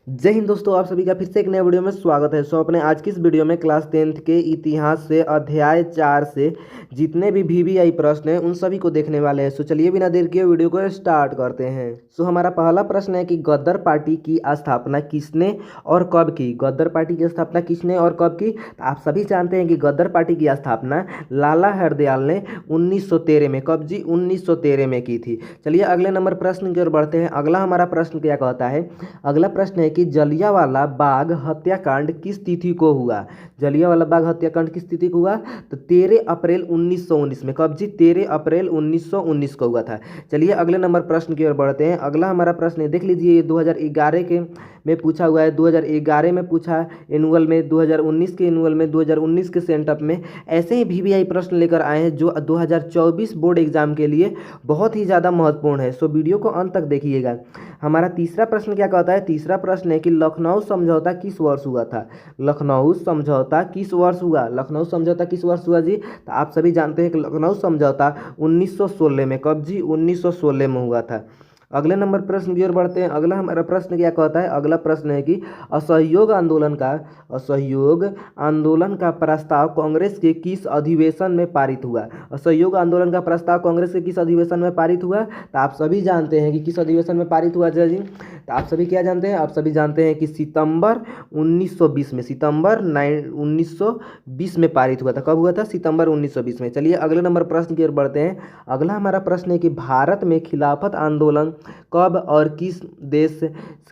जय हिंद दोस्तों, आप सभी का फिर से एक नए वीडियो में स्वागत है। अपने आज की इस वीडियो में क्लास 10th के इतिहास से अध्याय 4 से जितने भी वीवीआई प्रश्न हैं उन सभी को देखने वाले हैं। चलिए बिना देर किए वीडियो को स्टार्ट करते हैं। हमारा पहला प्रश्न है कि गद्दर पार्टी की स्थापना किसने और कब की। गद्दर पार्टी की स्थापना किसने और कब की। तो आप सभी जानते हैं कि गद्दर पार्टी की स्थापना लाला हरदयाल ने 1913 में, कब जी, 1913 में की थी। चलिए अगले नंबर प्रश्न की ओर बढ़ते हैं। अगला हमारा प्रश्न क्या कहता है। अगला प्रश्न है कि जलियांवाला बाग हत्याकांड किस तिथि को हुआ। जलियांवाला बाग हत्याकांड किस तिथि को हुआ। तो 13 अप्रैल 1919 में, कब जी, 13 अप्रैल 1919 को हुआ था। चलिए अगले नंबर प्रश्न की ओर बढ़ते हैं। अगला हमारा प्रश्न है, देख लीजिए, ये 2011 के में पूछा हुआ है, 2011 में पूछा एनुअल में, 2019 के एनुअल में, 2019 के सेंटअप में। ऐसे ही वीवीआई प्रश्न लेकर आए हैं जो 2024 बोर्ड एग्जाम के लिए बहुत ही ज़्यादा महत्वपूर्ण है। वीडियो को अंत तक देखिएगा। हमारा तीसरा प्रश्न क्या कहता है। तीसरा प्रश्न है कि लखनऊ समझौता किस वर्ष हुआ था। लखनऊ समझौता किस वर्ष हुआ। लखनऊ समझौता किस वर्ष हुआ जी। तो आप सभी जानते हैं कि लखनऊ समझौता 1916 में, कब जी, 1916 में हुआ था। अगले नंबर प्रश्न की ओर बढ़ते हैं। अगला हमारा प्रश्न क्या कहता है। अगला प्रश्न है कि असहयोग आंदोलन का प्रस्ताव कांग्रेस के किस अधिवेशन में पारित हुआ। असहयोग आंदोलन का प्रस्ताव कांग्रेस के किस अधिवेशन में पारित हुआ। तो आप सभी जानते हैं कि किस अधिवेशन में पारित हुआ जी। तो आप सभी क्या जानते हैं। आप सभी जानते हैं कि सितंबर 1920 में, सितंबर 1920 में पारित हुआ था। कब हुआ था। सितंबर 1920 में। चलिए अगले नंबर प्रश्न की ओर बढ़ते हैं। अगला हमारा प्रश्न है कि भारत में खिलाफत आंदोलन कब और किस देश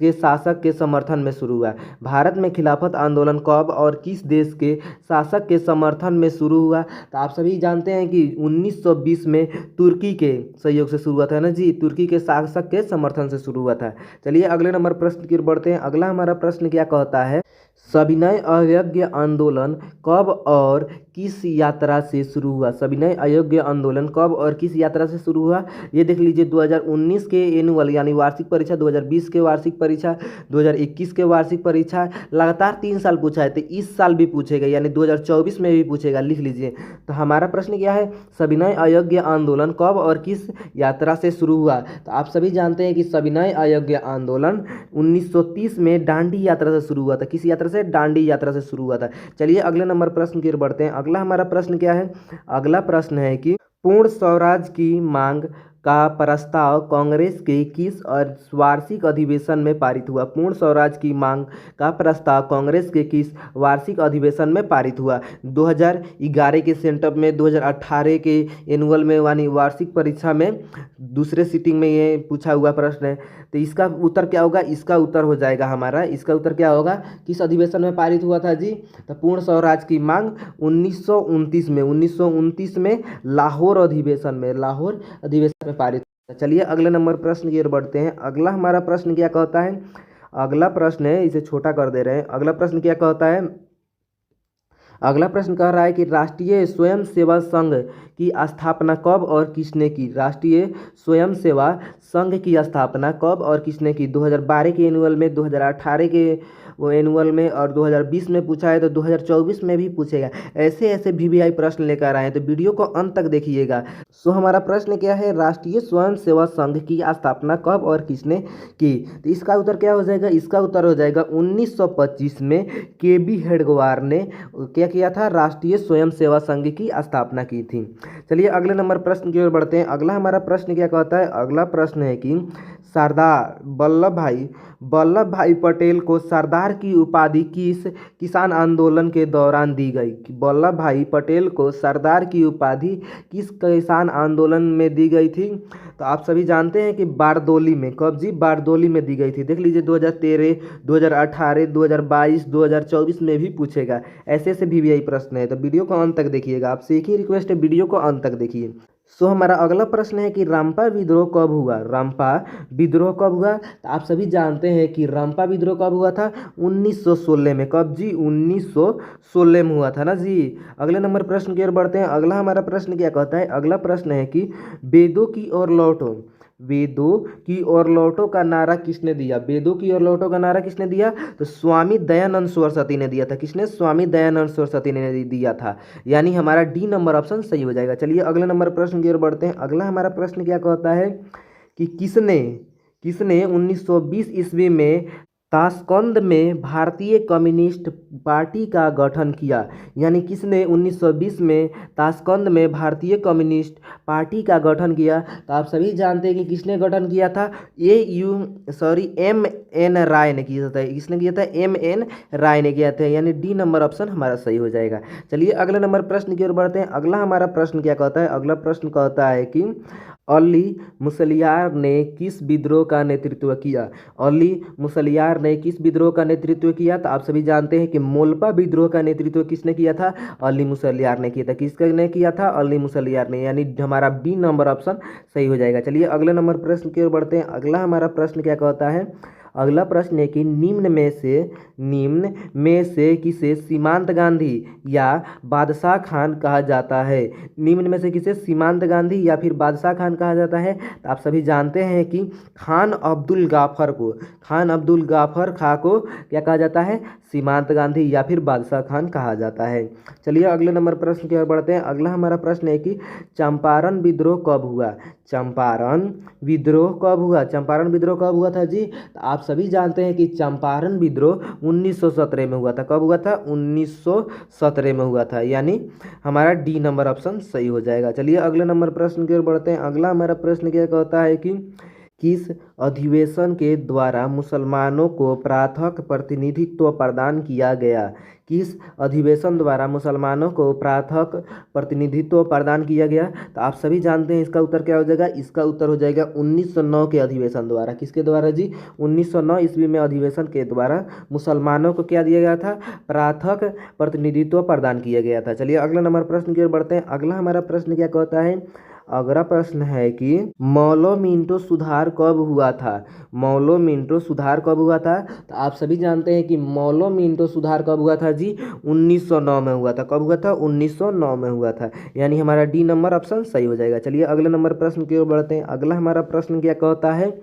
के शासक के समर्थन में शुरू हुआ। भारत में खिलाफत आंदोलन कब और किस देश के शासक के समर्थन में शुरू हुआ। तो आप सभी जानते हैं कि 1920 में तुर्की के सहयोग से शुरू हुआ था ना जी, तुर्की के शासक के समर्थन से शुरू हुआ था। चलिए अगले नंबर प्रश्न की ओर बढ़ते हैं। अगला हमारा प्रश्न क्या कहता है। सविनय अवज्ञा आंदोलन कब और किस यात्रा से शुरू हुआ। सविनय अवज्ञा आंदोलन कब और किस यात्रा से शुरू हुआ। ये देख लीजिए, 2019 के एनुअल यानी वार्षिक परीक्षा, 2020 के वार्षिक परीक्षा, 2021 के वार्षिक परीक्षा, लगातार 3 साल पूछा है, तो इस साल भी पूछेगा, यानी 2024 में भी पूछेगा। लिख लीजिए। तो हमारा प्रश्न क्या है। सविनय अवज्ञा आंदोलन कब और किस यात्रा से शुरू हुआ। तो आप सभी जानते हैं कि सविनय अवज्ञा आंदोलन 1930 में डांडी यात्रा से शुरू हुआ था। किस यात्रा से। डांडी यात्रा से शुरू हुआ था। चलिए अगले नंबर प्रश्न की ओर बढ़ते हैं। अगला हमारा प्रश्न क्या है। अगला प्रश्न है कि पूर्ण स्वराज की मांग का प्रस्ताव कांग्रेस के किस और वार्षिक अधिवेशन में पारित हुआ। पूर्ण स्वराज की मांग का प्रस्ताव कांग्रेस के किस वार्षिक अधिवेशन में पारित हुआ। 2011 के सेंटअप में, 2018 के एनुअल में यानी वार्षिक परीक्षा में दूसरे सीटिंग में ये पूछा हुआ प्रश्न है। तो इसका उत्तर क्या होगा। इसका उत्तर हो जाएगा हमारा, इसका उत्तर क्या होगा। किस अधिवेशन में पारित हुआ था जी। तो पूर्ण स्वराज की मांग 1929 में लाहौर अधिवेशन में, लाहौर अधिवेशन में पारित। चलिए अगले नंबर प्रश्न की ओर बढ़ते हैं। अगला हमारा प्रश्न क्या कहता है। अगला प्रश्न है, इसे छोटा कर दे रहे हैं। अगला प्रश्न क्या कहता है। अगला प्रश्न कह रहा है कि राष्ट्रीय स्वयं सेवा संघ की स्थापना कब और किसने की। राष्ट्रीय स्वयं सेवा संघ की स्थापना कब और किसने की। 2012 के एनुअल में, 2018 के वो एनुअल में और 2020 में पूछा है, तो 2024 में भी पूछेगा। ऐसे ऐसे वीवीआई प्रश्न लेकर आए हैं, तो वीडियो को अंत तक देखिएगा। हमारा प्रश्न क्या है। राष्ट्रीय स्वयं सेवा संघ की स्थापना कब और किसने की। तो इसका उत्तर क्या हो जाएगा। इसका उत्तर हो जाएगा 1925 में केबी हेडगेवार ने क्या किया था। राष्ट्रीय स्वयं सेवा संघ की स्थापना की थी। चलिए अगले नंबर प्रश्न की ओर बढ़ते हैं। अगला हमारा प्रश्न क्या कहता है। अगला प्रश्न है कि सरदार वल्लभ भाई पटेल को सरदार की उपाधि किस किसान आंदोलन के दौरान दी गई। वल्लभ भाई पटेल को सरदार की उपाधि किस किसान आंदोलन में दी गई थी। तो आप सभी जानते हैं कि बारदोली में, कब जी, बारदोली में दी गई थी। देख लीजिए, 2013, 2018, 2022, 2024 में भी पूछेगा। ऐसे ऐसे वीवीआई प्रश्न है, तो वीडियो को अंत तक देखिएगा। आपसे एक ही रिक्वेस्ट है, वीडियो को अंत तक देखिए। हमारा अगला प्रश्न है कि रामपा विद्रोह कब हुआ। रामपा विद्रोह कब हुआ। तो आप सभी जानते हैं कि रामपा विद्रोह कब हुआ था। 1916 में। कब जी, 1916 में हुआ था ना जी। अगले नंबर प्रश्न की ओर बढ़ते हैं। अगला हमारा प्रश्न क्या कहता है। अगला प्रश्न है कि वेदों की ओर लौटो, वेदों की ओर लौटो का नारा किसने दिया। वेदों की ओर लौटो का नारा किसने दिया। तो स्वामी दयानंद सरस्वती ने दिया था। किसने। स्वामी दयानंद सरस्वती ने दिया था। यानी हमारा डी नंबर ऑप्शन सही हो जाएगा। चलिए अगले नंबर प्रश्न की ओर बढ़ते हैं। अगला हमारा प्रश्न क्या कहता है कि किसने 1920 ईस्वी में ताशकंद में भारतीय कम्युनिस्ट पार्टी का गठन किया। यानी किसने 1920 में ताशकंद में भारतीय कम्युनिस्ट पार्टी का गठन किया। तो आप सभी जानते हैं कि किसने गठन किया था। M N राय ने किया था। किसने किया था? M N राय ने किया था। यानी डी नंबर ऑप्शन हमारा सही हो जाएगा। चलिए अगले नंबर प्रश्न की ओर बढ़ते हैं। अगला हमारा प्रश्न क्या कहता है? अगला प्रश्न कहता है कि अली मुसलियार ने किस विद्रोह का नेतृत्व किया। अली मुसलियार ने किस विद्रोह का नेतृत्व किया? तो आप सभी जानते हैं कि मोल्पा विद्रोह का नेतृत्व किसने किया था? अली मुसलियार ने किया था। किसने किया था? अली मुसलियार ने। यानी हमारा बी नंबर ऑप्शन सही हो जाएगा। चलिए अगले नंबर प्रश्न की ओर बढ़ते हैं। अगला हमारा प्रश्न क्या कहता है? अगला प्रश्न है कि निम्न में से किसे सीमांत गांधी या बादशाह खान कहा जाता है। निम्न में से किसे सीमांत गांधी या फिर बादशाह खान कहा जाता है? तो आप सभी जानते हैं कि खान अब्दुल गाफर खां को क्या कहा जाता है? सीमांत गांधी या फिर बादशाह खान कहा जाता है। चलिए अगले नंबर प्रश्न की ओर बढ़ते हैं। अगला हमारा प्रश्न है कि चंपारण विद्रोह कब हुआ। चंपारण विद्रोह कब हुआ? चंपारण विद्रोह कब हुआ था जी? तो आप सभी जानते हैं कि चंपारण विद्रोह 1917 में हुआ था। कब हुआ था? 1917 में हुआ था। यानी हमारा डी नंबर ऑप्शन सही हो जाएगा। चलिए अगले नंबर प्रश्न की ओर बढ़ते हैं। अगला हमारा प्रश्न क्या कहता है कि किस अधिवेशन के द्वारा मुसलमानों को प्राथक प्रतिनिधित्व प्रदान किया गया। किस अधिवेशन द्वारा मुसलमानों को प्राथक प्रतिनिधित्व प्रदान किया गया? तो आप सभी जानते हैं इसका उत्तर क्या हो जाएगा। इसका उत्तर हो जाएगा 1909 के अधिवेशन द्वारा। किसके द्वारा जी? 1909 ईस्वी में अधिवेशन के द्वारा मुसलमानों को क्या दिया गया था? प्राथक प्रतिनिधित्व प्रदान किया गया था। चलिए अगला नंबर प्रश्न की ओर बढ़ते हैं। अगला हमारा प्रश्न क्या कहता है? अगला प्रश्न है कि मौलो मिंटो सुधार कब हुआ था। मौलो मिंटो सुधार कब हुआ था? तो आप सभी जानते हैं कि मौलो मिंटो सुधार कब हुआ था जी? 1909 में हुआ था। कब हुआ था? 1909 में हुआ था। यानी हमारा डी नंबर ऑप्शन सही हो जाएगा। चलिए अगले नंबर प्रश्न की ओर बढ़ते हैं। अगला हमारा प्रश्न क्या कहता है?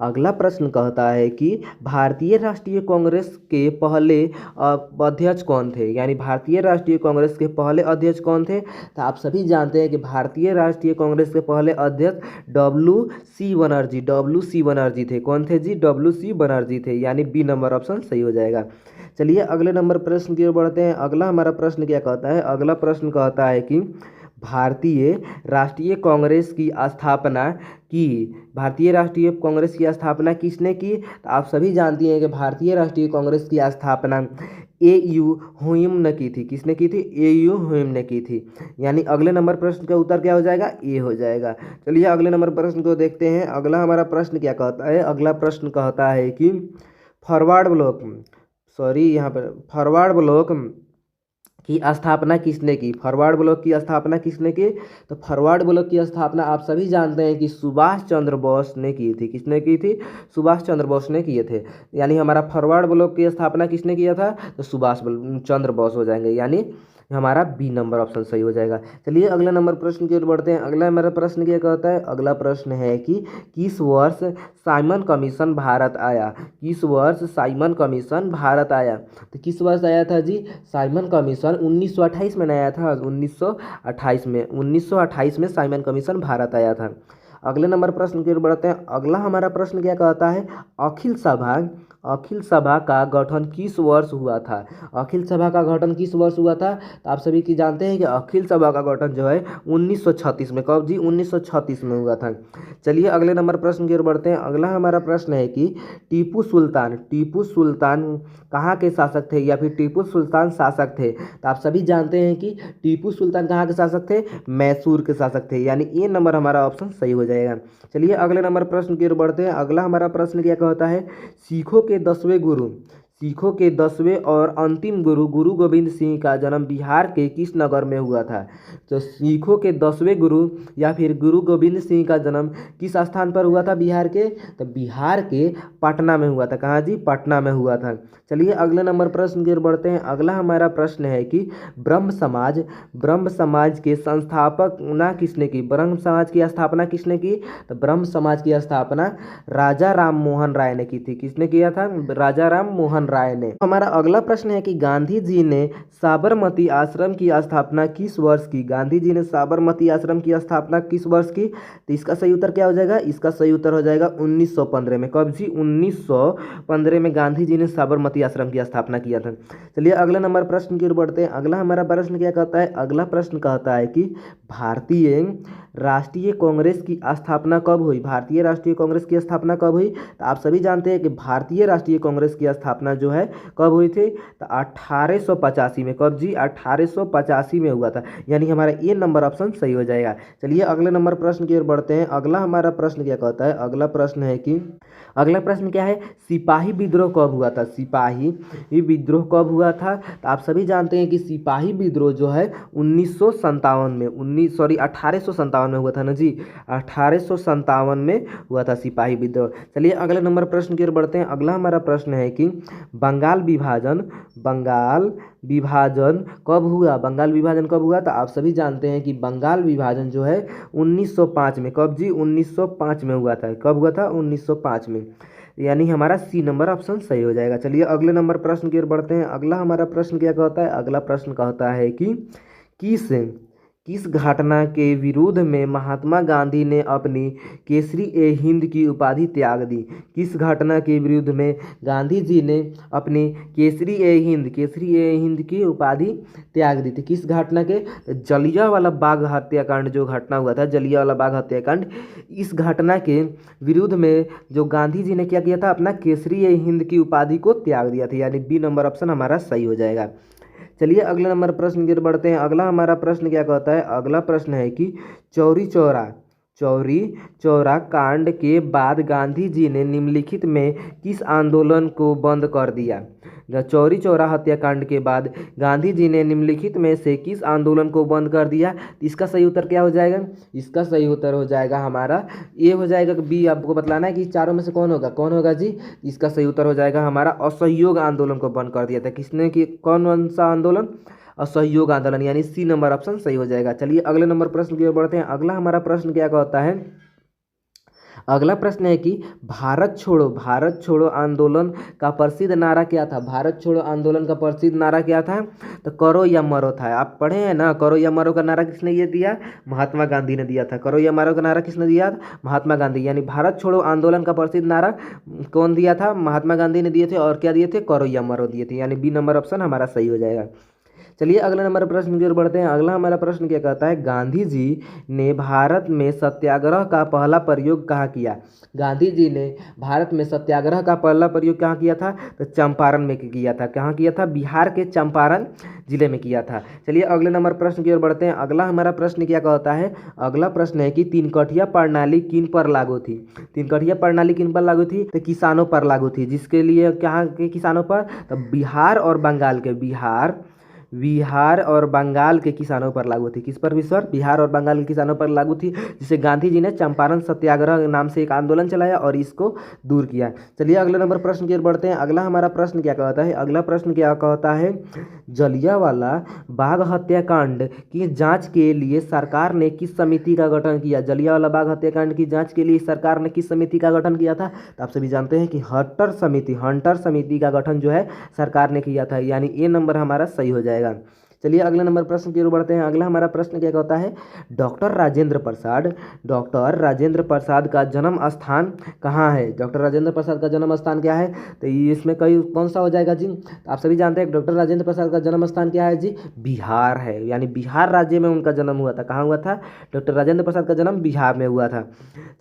अगला प्रश्न कहता है कि भारतीय राष्ट्रीय कांग्रेस के पहले अध्यक्ष कौन थे। यानी भारतीय राष्ट्रीय कांग्रेस के पहले अध्यक्ष कौन थे? तो आप सभी जानते हैं कि भारतीय राष्ट्रीय कांग्रेस के पहले अध्यक्ष डब्ल्यू सी बनर्जी थे। कौन थे जी? डब्ल्यू.सी. बनर्जी थे। यानी बी नंबर ऑप्शन सही हो जाएगा। चलिए अगले नंबर प्रश्न की ओर बढ़ते हैं। अगला हमारा प्रश्न क्या कहता है? अगला प्रश्न कहता है कि भारतीय राष्ट्रीय कांग्रेस की स्थापना किसने की? तो आप सभी जानती हैं कि भारतीय राष्ट्रीय कांग्रेस की स्थापना A.U. ह्यूम ने की थी। किसने की थी? A.U. ह्यूम ने की थी। यानी अगले नंबर प्रश्न का उत्तर क्या हो जाएगा? ए हो जाएगा। चलिए अगले नंबर प्रश्न को देखते हैं। अगला हमारा प्रश्न क्या कहता है? अगला प्रश्न कहता है कि फॉरवर्ड ब्लॉक की स्थापना किसने की। फॉरवर्ड ब्लॉक की स्थापना किसने की? तो फॉरवर्ड ब्लॉक की स्थापना आप सभी जानते हैं कि सुभाष चंद्र बोस ने की थी। किसने की थी? सुभाष चंद्र बोस ने किए थे। यानी हमारा फॉरवर्ड ब्लॉक की स्थापना किसने किया था? तो सुभाष चंद्र बोस हो जाएंगे। यानी हमारा बी नंबर ऑप्शन सही हो जाएगा। चलिए अगला नंबर प्रश्न की ओर बढ़ते हैं। अगला हमारा प्रश्न क्या कहता है? अगला प्रश्न है कि किस वर्ष साइमन कमीशन भारत आया। किस वर्ष साइमन कमीशन भारत आया? तो किस वर्ष आया था जी? साइमन कमीशन 1928 में आया था। 1928 में साइमन कमीशन भारत आया था। अगले नंबर प्रश्न की ओर बढ़ते हैं। अगला हमारा प्रश्न क्या कहता है? अखिल सभा का गठन किस वर्ष हुआ था। अखिल सभा का गठन किस वर्ष हुआ था? तो आप सभी की जानते हैं कि अखिल सभा का गठन जो है 1936 में। कब जी? 1936 में हुआ था। चलिए अगले नंबर प्रश्न की ओर बढ़ते हैं। अगला हमारा प्रश्न है कि टीपू सुल्तान कहाँ के शासक थे या फिर टीपू सुल्तान शासक थे। तो आप सभी जानते हैं कि टीपू सुल्तान कहाँ के शासक थे? मैसूर के शासक थे। यानी ए नंबर हमारा ऑप्शन सही हो जाएगा। चलिए अगले नंबर प्रश्न की ओर बढ़ते हैं। अगला हमारा प्रश्न क्या कहता है? सिखों के 10वें और अंतिम गुरु गोविंद सिंह का जन्म बिहार के किस नगर में हुआ था। तो सिखों के 10वें गुरु या फिर गुरु गोविंद सिंह का जन्म किस स्थान पर हुआ था बिहार के? तो बिहार के पटना में हुआ था। कहाँ जी? पटना में हुआ था। चलिए अगले नंबर प्रश्न की ओर बढ़ते हैं। अगला हमारा प्रश्न है कि ब्रह्म समाज के संस्थापक ना किसने की। ब्रह्म समाज की स्थापना किसने की? तो ब्रह्म समाज की स्थापना राजा राम मोहन राय ने की थी। किसने किया था? राजा राम मोहन मोहन राय ने। हमारा अगला प्रश्न है कि गांधी जी ने साबरमती आश्रम की स्थापना किस वर्ष की? गांधी जी ने साबरमती आश्रम की स्थापना किस वर्ष की? तो इसका सही उत्तर क्या हो जाएगा? इसका सही उत्तर हो जाएगा 1915 में। कब जी? 1915 में गांधी जी ने साबरमती आश्रम की स्थापना किया था। चलिए अगले नंबर प्रश्न की ओर बढ़ते हैं। अगला हमारा प्रश्न क्या कहता है? अगला प्रश्न कहता है कि भारतीय राष्ट्रीय कांग्रेस की स्थापना कब हुई? भारतीय राष्ट्रीय कांग्रेस की स्थापना कब हुई? तो आप सभी जानते हैं कि भारतीय राष्ट्रीय कांग्रेस की स्थापना जो है कब हुई थी? तो 1885 में। कब जी? 1885 में हुआ था। यानी हमारा ये नंबर ऑप्शन सही हो जाएगा। चलिए अगले नंबर प्रश्न की ओर बढ़ते हैं। अगला हमारा प्रश्न क्या कहता है? अगला प्रश्न है कि अगला प्रश्न क्या है? सिपाही विद्रोह कब हुआ था? सिपाही विद्रोह कब हुआ था? तो आप सभी जानते हैं कि सिपाही विद्रोह जो है 1957 में 1857 में हुआ था ना जी। 1857 में हुआ था सिपाही विद्रोह। चलिए अगले नंबर प्रश्न की ओर बढ़ते हैं। अगला हमारा प्रश्न है कि बंगाल विभाजन कब हुआ? बंगाल विभाजन कब हुआ? तो आप सभी जानते हैं कि बंगाल विभाजन जो है 1905 में। कब जी? 1905 में हुआ था। कब हुआ था? 1905 में। यानी हमारा सी नंबर ऑप्शन सही हो जाएगा। चलिए अगले नंबर प्रश्न की ओर बढ़ते हैं। अगला हमारा प्रश्न क्या कहता है? अगला प्रश्न कहता है कि किस घटना के विरोध में महात्मा गांधी ने अपनी केसरी-ए-हिंद की उपाधि त्याग दी? किस घटना के विरोध में गांधी जी ने अपनी केसरी-ए-हिंद की उपाधि त्याग दी थी? किस घटना के? जलियांवाला बाग हत्याकांड जो घटना हुआ था, जलियांवाला बाग हत्याकांड, इस घटना के विरुद्ध में जो गांधी जी ने क्या किया था? अपना केसरी-ए-हिंद की उपाधि को त्याग दिया था। यानी बी नंबर ऑप्शन हमारा सही हो जाएगा। चलिए अगले नंबर प्रश्न की ओर बढ़ते हैं। अगला हमारा प्रश्न क्या कहता है? अगला प्रश्न है कि चौरी चौरा कांड के बाद गांधी जी ने निम्नलिखित में किस आंदोलन को बंद कर दिया? चौरी चौरा हत्याकांड के बाद गांधी जी ने निम्नलिखित में से किस आंदोलन को बंद कर दिया? इसका सही उत्तर क्या हो जाएगा? इसका सही उत्तर हो जाएगा हमारा ये हो जाएगा कि बी। आपको बतलाना है कि चारों में से कौन होगा? कौन होगा जी? इसका सही उत्तर हो जाएगा हमारा असहयोग आंदोलन को बंद कर दिया था। किसने? कि कौन सा आंदोलन? असहयोग आंदोलन। यानी सी नंबर ऑप्शन सही हो जाएगा। चलिए अगले नंबर प्रश्न की ओर बढ़ते हैं। अगला हमारा प्रश्न क्या कहता है? अगला प्रश्न है कि भारत छोड़ो आंदोलन का प्रसिद्ध नारा क्या था? भारत छोड़ो आंदोलन का प्रसिद्ध नारा क्या था? तो करो या मरो था। आप पढ़े हैं ना? करो या मरो का नारा किसने ये दिया? महात्मा गांधी ने दिया था। करो या मरो का नारा किसने दिया? महात्मा गांधी। यानी भारत छोड़ो आंदोलन का प्रसिद्ध नारा कौन दिया था? महात्मा गांधी ने दिए थे। और क्या दिए थे? करो या मरो दिए थे। यानी बी नंबर ऑप्शन हमारा सही हो जाएगा। चलिए अगले नंबर प्रश्न की ओर बढ़ते हैं। अगला हमारा प्रश्न क्या कहता है? गांधी जी ने भारत में सत्याग्रह का पहला प्रयोग कहाँ किया? गांधी जी ने भारत में सत्याग्रह का पहला प्रयोग कहाँ किया था? तो चंपारण में किया था। कहाँ किया था? बिहार के चंपारण जिले में किया था। चलिए अगले नंबर प्रश्न की ओर बढ़ते हैं। अगला हमारा प्रश्न क्या कहता है? अगला प्रश्न है कि तीनकठिया प्रणाली किन पर लागू थी? तीनकठिया प्रणाली किन पर लागू थी? तो किसानों पर लागू थी। जिसके लिए कहाँ के किसानों पर? तो बिहार और बंगाल के बिहार और बंगाल के किसानों पर लागू थी। किस पर भी सर? बिहार और बंगाल के किसानों पर लागू थी, जिसे गांधी जी ने चंपारण सत्याग्रह नाम से एक आंदोलन चलाया और इसको दूर किया। चलिए अगले नंबर प्रश्न की ओर बढ़ते हैं। अगला हमारा प्रश्न क्या कहता है? अगला प्रश्न क्या कहता है? जलियांवाला बाग हत्याकांड की जांच के लिए सरकार ने किस समिति का गठन किया? जलियांवाला बाग हत्याकांड की जांच के लिए सरकार ने किस समिति का गठन किया था? तो आप सभी जानते हैं कि हंटर समिति का गठन जो है सरकार ने किया था। यानी ए नंबर हमारा सही हो जाएगा। चलिए अगले नंबर प्रश्न की ओर बढ़ते हैं। अगला हमारा प्रश्न क्या कहता है? डॉक्टर राजेंद्र प्रसाद का जन्म स्थान कहाँ है? डॉक्टर राजेंद्र प्रसाद का जन्म स्थान क्या है? तो इसमें कौन सा हो जाएगा जी? तो आप सभी जानते हैं डॉक्टर राजेंद्र प्रसाद का जन्म स्थान क्या है जी? बिहार है। यानी बिहार राज्य में उनका जन्म हुआ था। कहाँ हुआ था? डॉक्टर राजेंद्र प्रसाद का जन्म बिहार में हुआ था।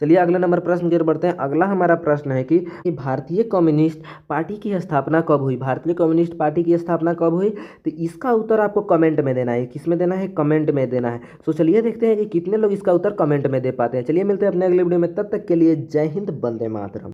चलिए अगले नंबर प्रश्न की ओर बढ़ते हैं। अगला हमारा प्रश्न है कि भारतीय कम्युनिस्ट पार्टी की स्थापना कब हुई? भारतीय कम्युनिस्ट पार्टी की स्थापना कब हुई? तो इसका उत्तर आपको कमेंट में देना है। किस में देना है? कमेंट में देना है। तो चलिए देखते हैं कि कितने लोग इसका उत्तर कमेंट में दे पाते हैं। चलिए मिलते हैं अपने अगले वीडियो में। तब तक के लिए जय हिंद, वंदे मातरम।